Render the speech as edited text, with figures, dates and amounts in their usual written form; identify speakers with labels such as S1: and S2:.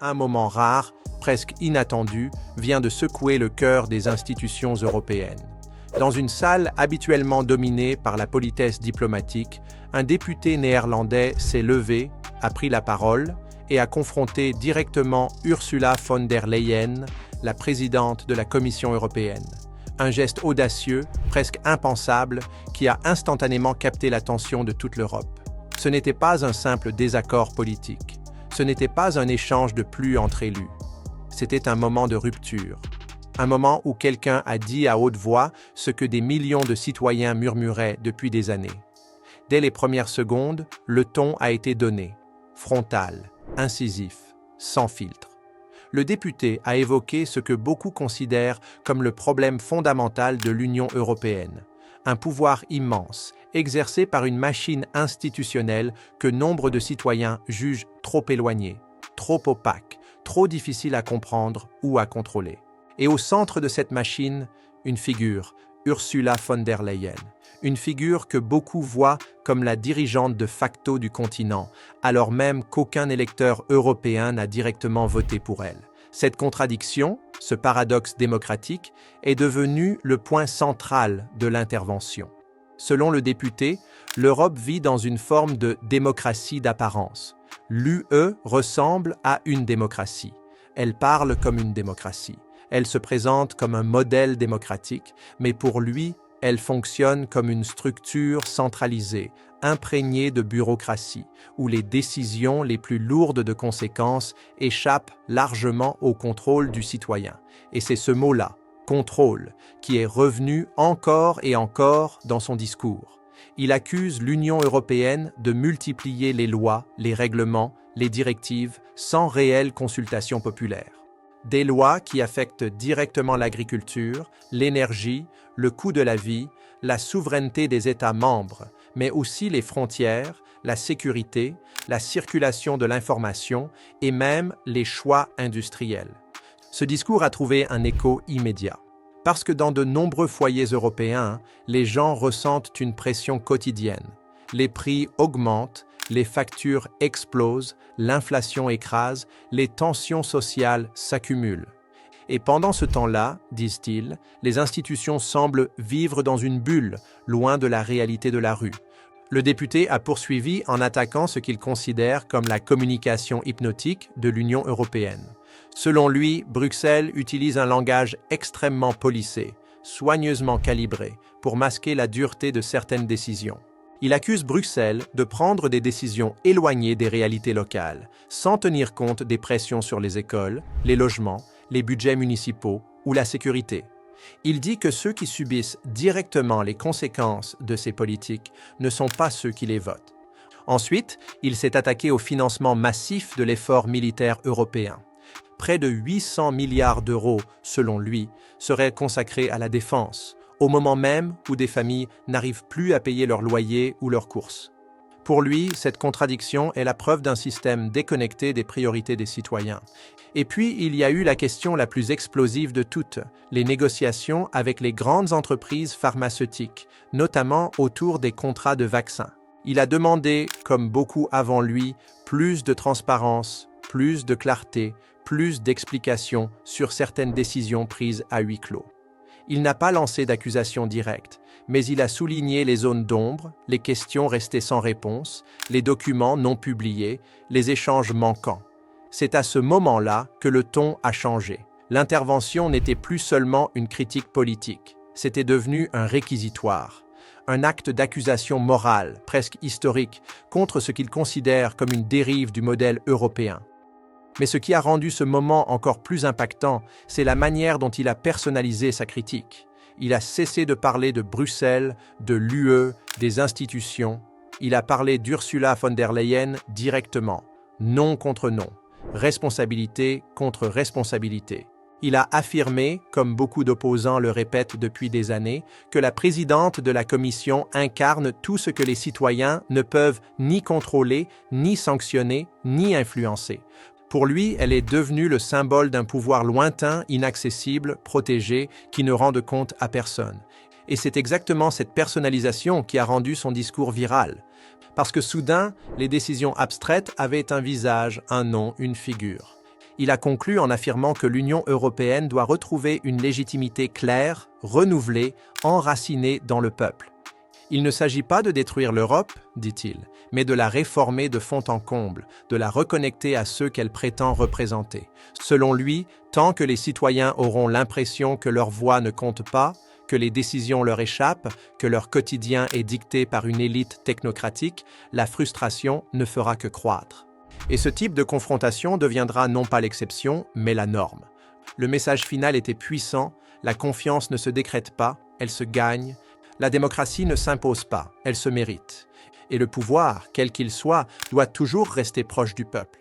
S1: Un moment rare, presque inattendu, vient de secouer le cœur des institutions européennes. Dans une salle habituellement dominée par la politesse diplomatique, un député néerlandais s'est levé, a pris la parole et a confronté directement Ursula von der Leyen, la présidente de la Commission européenne. Un geste audacieux, presque impensable, qui a instantanément capté l'attention de toute l'Europe. Ce n'était pas un simple désaccord politique. Ce n'était pas un échange de plus entre élus. C'était un moment de rupture. Un moment où quelqu'un a dit à haute voix ce que des millions de citoyens murmuraient depuis des années. Dès les premières secondes, le ton a été donné, frontal, incisif, sans filtre. Le député a évoqué ce que beaucoup considèrent comme le problème fondamental de l'Union européenne, un pouvoir immense, exercé par une machine institutionnelle que nombre de citoyens jugent trop éloignée, trop opaque, trop difficile à comprendre ou à contrôler. Et au centre de cette machine, une figure, Ursula von der Leyen, une figure que beaucoup voient comme la dirigeante de facto du continent, alors même qu'aucun électeur européen n'a directement voté pour elle. Cette contradiction, ce paradoxe démocratique, est devenu le point central de l'intervention. Selon le député, l'Europe vit dans une forme de démocratie d'apparence. L'UE ressemble à une démocratie. Elle parle comme une démocratie. Elle se présente comme un modèle démocratique, mais pour lui, elle fonctionne comme une structure centralisée, imprégnée de bureaucratie, où les décisions les plus lourdes de conséquences échappent largement au contrôle du citoyen. Et c'est ce mot-là, contrôle, qui est revenu encore et encore dans son discours. Il accuse l'Union européenne de multiplier les lois, les règlements, les directives, sans réelle consultation populaire. Des lois qui affectent directement l'agriculture, l'énergie, le coût de la vie, la souveraineté des États membres, mais aussi les frontières, la sécurité, la circulation de l'information et même les choix industriels. Ce discours a trouvé un écho immédiat. Parce que dans de nombreux foyers européens, les gens ressentent une pression quotidienne. Les prix augmentent, les factures explosent, l'inflation écrase, les tensions sociales s'accumulent. Et pendant ce temps-là, disent-ils, les institutions semblent vivre dans une bulle, loin de la réalité de la rue. Le député a poursuivi en attaquant ce qu'il considère comme la communication hypnotique de l'Union européenne. Selon lui, Bruxelles utilise un langage extrêmement policé, soigneusement calibré, pour masquer la dureté de certaines décisions. Il accuse Bruxelles de prendre des décisions éloignées des réalités locales, sans tenir compte des pressions sur les écoles, les logements, les budgets municipaux ou la sécurité. Il dit que ceux qui subissent directement les conséquences de ces politiques ne sont pas ceux qui les votent. Ensuite, il s'est attaqué au financement massif de l'effort militaire européen. Près de 800 milliards d'euros, selon lui, seraient consacrés à la défense, au moment même où des familles n'arrivent plus à payer leur loyer ou leurs courses. Pour lui, cette contradiction est la preuve d'un système déconnecté des priorités des citoyens. Et puis, il y a eu la question la plus explosive de toutes, les négociations avec les grandes entreprises pharmaceutiques, notamment autour des contrats de vaccins. Il a demandé, comme beaucoup avant lui, plus de transparence, plus de clarté, plus d'explications sur certaines décisions prises à huis clos. Il n'a pas lancé d'accusation directe, mais il a souligné les zones d'ombre, les questions restées sans réponse, les documents non publiés, les échanges manquants. C'est à ce moment-là que le ton a changé. L'intervention n'était plus seulement une critique politique, c'était devenu un réquisitoire, un acte d'accusation morale, presque historique, contre ce qu'il considère comme une dérive du modèle européen. Mais ce qui a rendu ce moment encore plus impactant, c'est la manière dont il a personnalisé sa critique. Il a cessé de parler de Bruxelles, de l'UE, des institutions. Il a parlé d'Ursula von der Leyen directement, nom contre nom, responsabilité contre responsabilité. Il a affirmé, comme beaucoup d'opposants le répètent depuis des années, que la présidente de la Commission incarne tout ce que les citoyens ne peuvent ni contrôler, ni sanctionner, ni influencer. Pour lui, elle est devenue le symbole d'un pouvoir lointain, inaccessible, protégé, qui ne rend de compte à personne. Et c'est exactement cette personnalisation qui a rendu son discours viral. Parce que soudain, les décisions abstraites avaient un visage, un nom, une figure. Il a conclu en affirmant que l'Union européenne doit retrouver une légitimité claire, renouvelée, enracinée dans le peuple. Il ne s'agit pas de détruire l'Europe, dit-il, mais de la réformer de fond en comble, de la reconnecter à ceux qu'elle prétend représenter. Selon lui, tant que les citoyens auront l'impression que leur voix ne compte pas, que les décisions leur échappent, que leur quotidien est dicté par une élite technocratique, la frustration ne fera que croître. Et ce type de confrontation deviendra non pas l'exception, mais la norme. Le message final était puissant, la confiance ne se décrète pas, elle se gagne. La démocratie ne s'impose pas, elle se mérite. Et le pouvoir, quel qu'il soit, doit toujours rester proche du peuple.